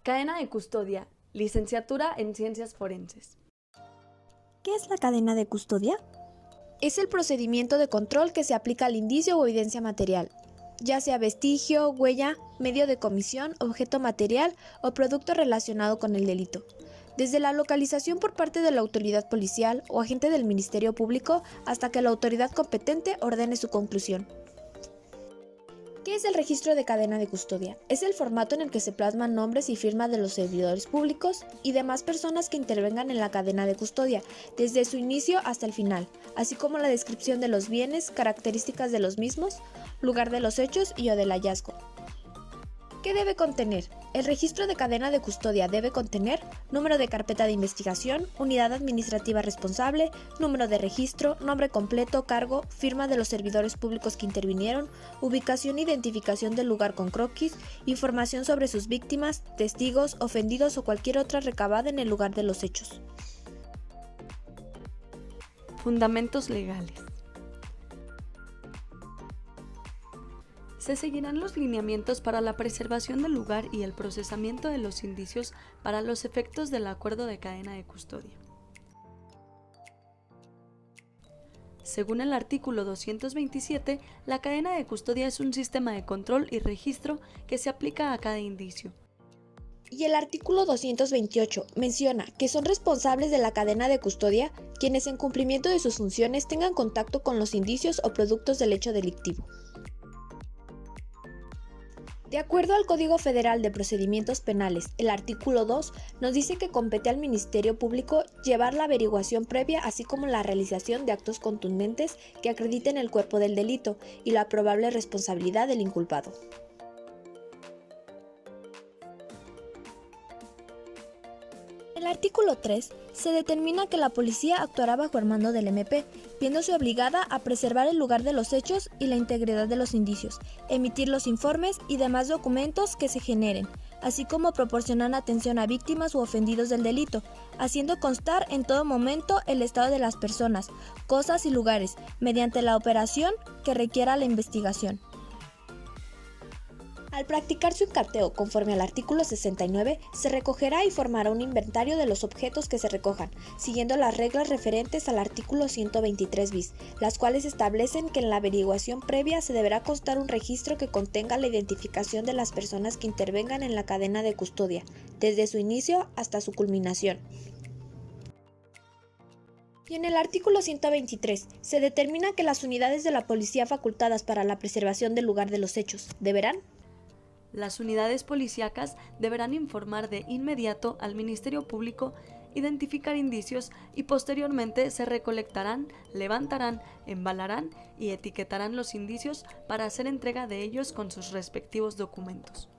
Cadena de custodia, licenciatura en Ciencias Forenses. ¿Qué es la cadena de custodia? Es el procedimiento de control que se aplica al indicio o evidencia material, ya sea vestigio, huella, medio de comisión, objeto material o producto relacionado con el delito. Desde la localización por parte de la autoridad policial o agente del Ministerio Público hasta que la autoridad competente ordene su conclusión. ¿Qué es el registro de cadena de custodia? Es el formato en el que se plasman nombres y firmas de los servidores públicos y demás personas que intervengan en la cadena de custodia, desde su inicio hasta el final, así como la descripción de los bienes, características de los mismos, lugar de los hechos y o del hallazgo. ¿Qué debe contener? El registro de cadena de custodia debe contener número de carpeta de investigación, unidad administrativa responsable, número de registro, nombre completo, cargo, firma de los servidores públicos que intervinieron, ubicación e identificación del lugar con croquis, información sobre sus víctimas, testigos, ofendidos o cualquier otra recabada en el lugar de los hechos. Fundamentos legales. Se seguirán los lineamientos para la preservación del lugar y el procesamiento de los indicios para los efectos del acuerdo de cadena de custodia. Según el artículo 227, la cadena de custodia es un sistema de control y registro que se aplica a cada indicio. Y el artículo 228 menciona que son responsables de la cadena de custodia quienes en cumplimiento de sus funciones tengan contacto con los indicios o productos del hecho delictivo. De acuerdo al Código Federal de Procedimientos Penales, el artículo 2 nos dice que compete al Ministerio Público llevar la averiguación previa así como la realización de actos contundentes que acrediten el cuerpo del delito y la probable responsabilidad del inculpado. En el artículo 3 se determina que la policía actuará bajo el mando del MP, viéndose obligada a preservar el lugar de los hechos y la integridad de los indicios, emitir los informes y demás documentos que se generen, así como proporcionar atención a víctimas u ofendidos del delito, haciendo constar en todo momento el estado de las personas, cosas y lugares, mediante la operación que requiera la investigación. Al practicarse un cateo conforme al artículo 69, se recogerá y formará un inventario de los objetos que se recojan, siguiendo las reglas referentes al artículo 123 bis, las cuales establecen que en la averiguación previa se deberá constar un registro que contenga la identificación de las personas que intervengan en la cadena de custodia, desde su inicio hasta su culminación. Y en el artículo 123 se determina que las unidades de la policía facultadas para la preservación del lugar de los hechos deberán: las unidades policíacas deberán informar de inmediato al Ministerio Público, identificar indicios y posteriormente se recolectarán, levantarán, embalarán y etiquetarán los indicios para hacer entrega de ellos con sus respectivos documentos.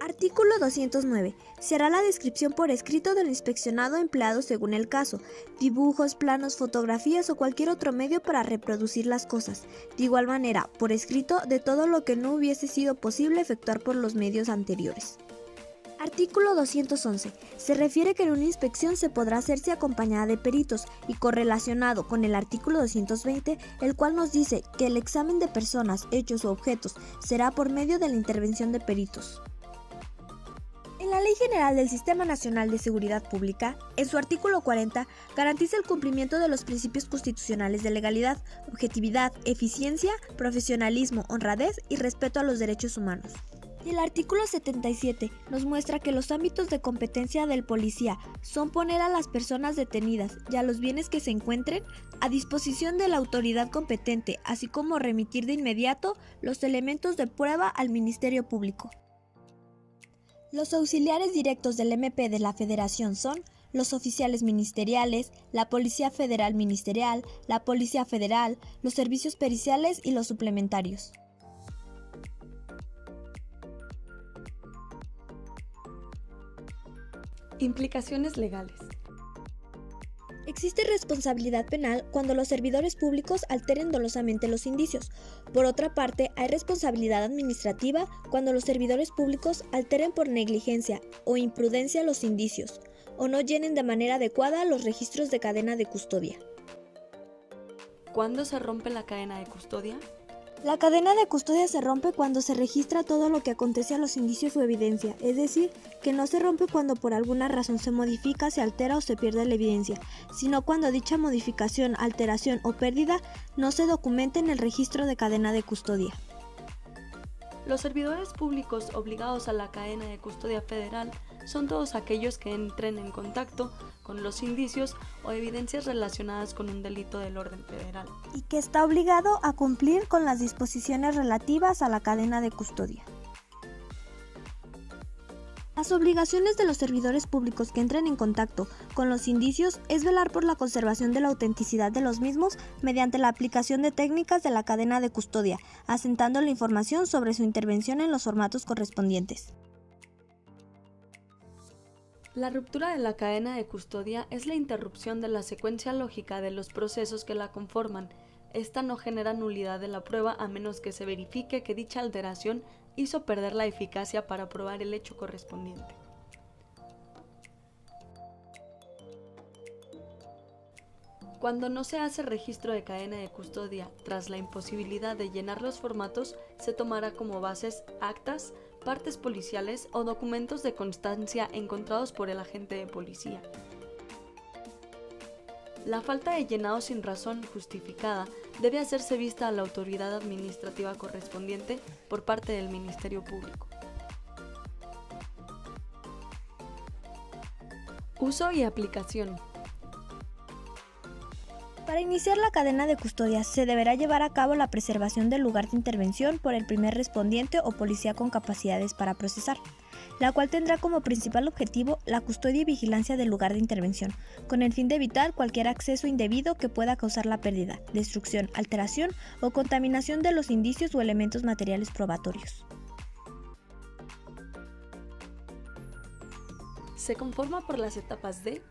Artículo 209. Se hará la descripción por escrito del inspeccionado empleado según el caso, dibujos, planos, fotografías o cualquier otro medio para reproducir las cosas. De igual manera, por escrito de todo lo que no hubiese sido posible efectuar por los medios anteriores. Artículo 211. Se refiere que en una inspección se podrá hacerse acompañada de peritos y correlacionado con el artículo 220, el cual nos dice que el examen de personas, hechos o objetos será por medio de la intervención de peritos. En la Ley General del Sistema Nacional de Seguridad Pública, en su artículo 40, garantiza el cumplimiento de los principios constitucionales de legalidad, objetividad, eficiencia, profesionalismo, honradez y respeto a los derechos humanos. Y el artículo 77 nos muestra que los ámbitos de competencia del policía son poner a las personas detenidas y a los bienes que se encuentren a disposición de la autoridad competente, así como remitir de inmediato los elementos de prueba al Ministerio Público. Los auxiliares directos del MP de la Federación son los oficiales ministeriales, la Policía Federal Ministerial, la Policía Federal, los servicios periciales y los suplementarios. Implicaciones legales. Existe responsabilidad penal cuando los servidores públicos alteren dolosamente los indicios. Por otra parte, hay responsabilidad administrativa cuando los servidores públicos alteren por negligencia o imprudencia los indicios, o no llenen de manera adecuada los registros de cadena de custodia. ¿Cuándo se rompe la cadena de custodia? La cadena de custodia se rompe cuando se registra todo lo que acontece a los indicios o evidencia, es decir, que no se rompe cuando por alguna razón se modifica, se altera o se pierde la evidencia, sino cuando dicha modificación, alteración o pérdida no se documenta en el registro de cadena de custodia. Los servidores públicos obligados a la cadena de custodia federal son todos aquellos que entren en contacto con los indicios o evidencias relacionadas con un delito del orden federal. Y que está obligado a cumplir con las disposiciones relativas a la cadena de custodia. Las obligaciones de los servidores públicos que entren en contacto con los indicios es velar por la conservación de la autenticidad de los mismos mediante la aplicación de técnicas de la cadena de custodia, asentando la información sobre su intervención en los formatos correspondientes. La ruptura de la cadena de custodia es la interrupción de la secuencia lógica de los procesos que la conforman. Esta no genera nulidad de la prueba a menos que se verifique que dicha alteración hizo perder la eficacia para probar el hecho correspondiente. Cuando no se hace registro de cadena de custodia tras la imposibilidad de llenar los formatos, se tomará como bases actas, partes policiales o documentos de constancia encontrados por el agente de policía. La falta de llenado sin razón justificada debe hacerse vista a la autoridad administrativa correspondiente por parte del Ministerio Público. Uso y aplicación. Para iniciar la cadena de custodia se deberá llevar a cabo la preservación del lugar de intervención por el primer respondiente o policía con capacidades para procesar, la cual tendrá como principal objetivo la custodia y vigilancia del lugar de intervención, con el fin de evitar cualquier acceso indebido que pueda causar la pérdida, destrucción, alteración o contaminación de los indicios o elementos materiales probatorios. Se conforma por las etapas de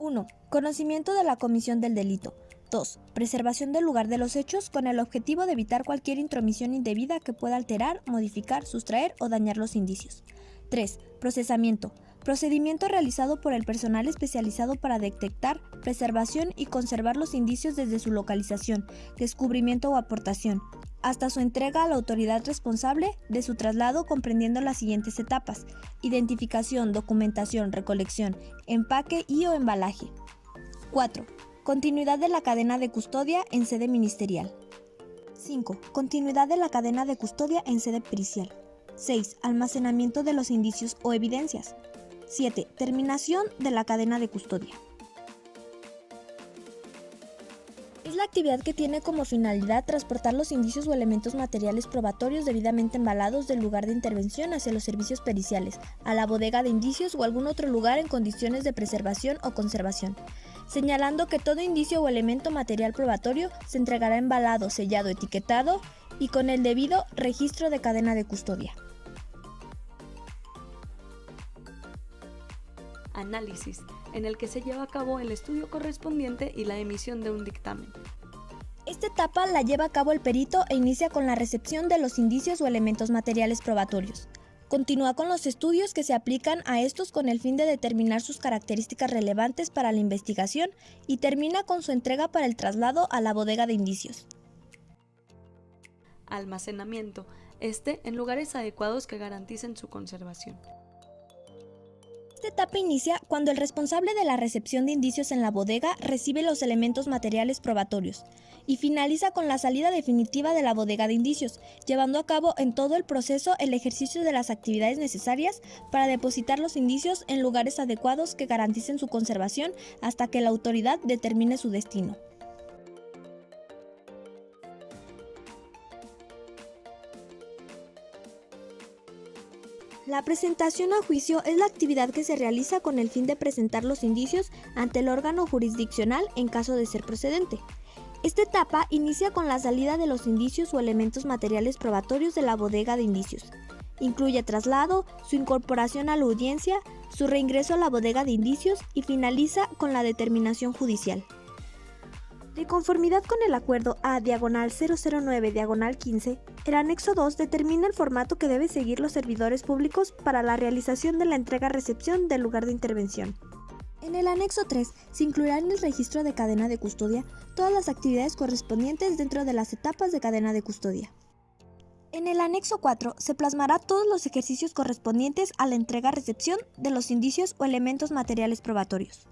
1. Conocimiento de la comisión del delito. 2. Preservación del lugar de los hechos con el objetivo de evitar cualquier intromisión indebida que pueda alterar, modificar, sustraer o dañar los indicios. 3. Procesamiento. Procedimiento realizado por el personal especializado para detectar, preservación y conservar los indicios desde su localización, descubrimiento o aportación, hasta su entrega a la autoridad responsable de su traslado, comprendiendo las siguientes etapas: identificación, documentación, recolección, empaque y o embalaje. 4. Continuidad de la cadena de custodia en sede ministerial. 5. Continuidad de la cadena de custodia en sede pericial. 6. Almacenamiento de los indicios o evidencias. 7. Terminación de la cadena de custodia. Es la actividad que tiene como finalidad transportar los indicios o elementos materiales probatorios debidamente embalados del lugar de intervención hacia los servicios periciales, a la bodega de indicios o algún otro lugar en condiciones de preservación o conservación, señalando que todo indicio o elemento material probatorio se entregará embalado, sellado, etiquetado y con el debido registro de cadena de custodia. Análisis, en el que se lleva a cabo el estudio correspondiente y la emisión de un dictamen. Esta etapa la lleva a cabo el perito e inicia con la recepción de los indicios o elementos materiales probatorios. Continúa con los estudios que se aplican a estos con el fin de determinar sus características relevantes para la investigación y termina con su entrega para el traslado a la bodega de indicios. Almacenamiento, en lugares adecuados que garanticen su conservación. Esta etapa inicia cuando el responsable de la recepción de indicios en la bodega recibe los elementos materiales probatorios y finaliza con la salida definitiva de la bodega de indicios, llevando a cabo en todo el proceso el ejercicio de las actividades necesarias para depositar los indicios en lugares adecuados que garanticen su conservación hasta que la autoridad determine su destino. La presentación a juicio es la actividad que se realiza con el fin de presentar los indicios ante el órgano jurisdiccional en caso de ser procedente. Esta etapa inicia con la salida de los indicios o elementos materiales probatorios de la bodega de indicios. Incluye traslado, su incorporación a la audiencia, su reingreso a la bodega de indicios y finaliza con la determinación judicial. De conformidad con el acuerdo A/009/15, el anexo 2 determina el formato que deben seguir los servidores públicos para la realización de la entrega-recepción del lugar de intervención. En el anexo 3 se incluirá en el registro de cadena de custodia todas las actividades correspondientes dentro de las etapas de cadena de custodia. En el anexo 4 se plasmará todos los ejercicios correspondientes a la entrega-recepción de los indicios o elementos materiales probatorios.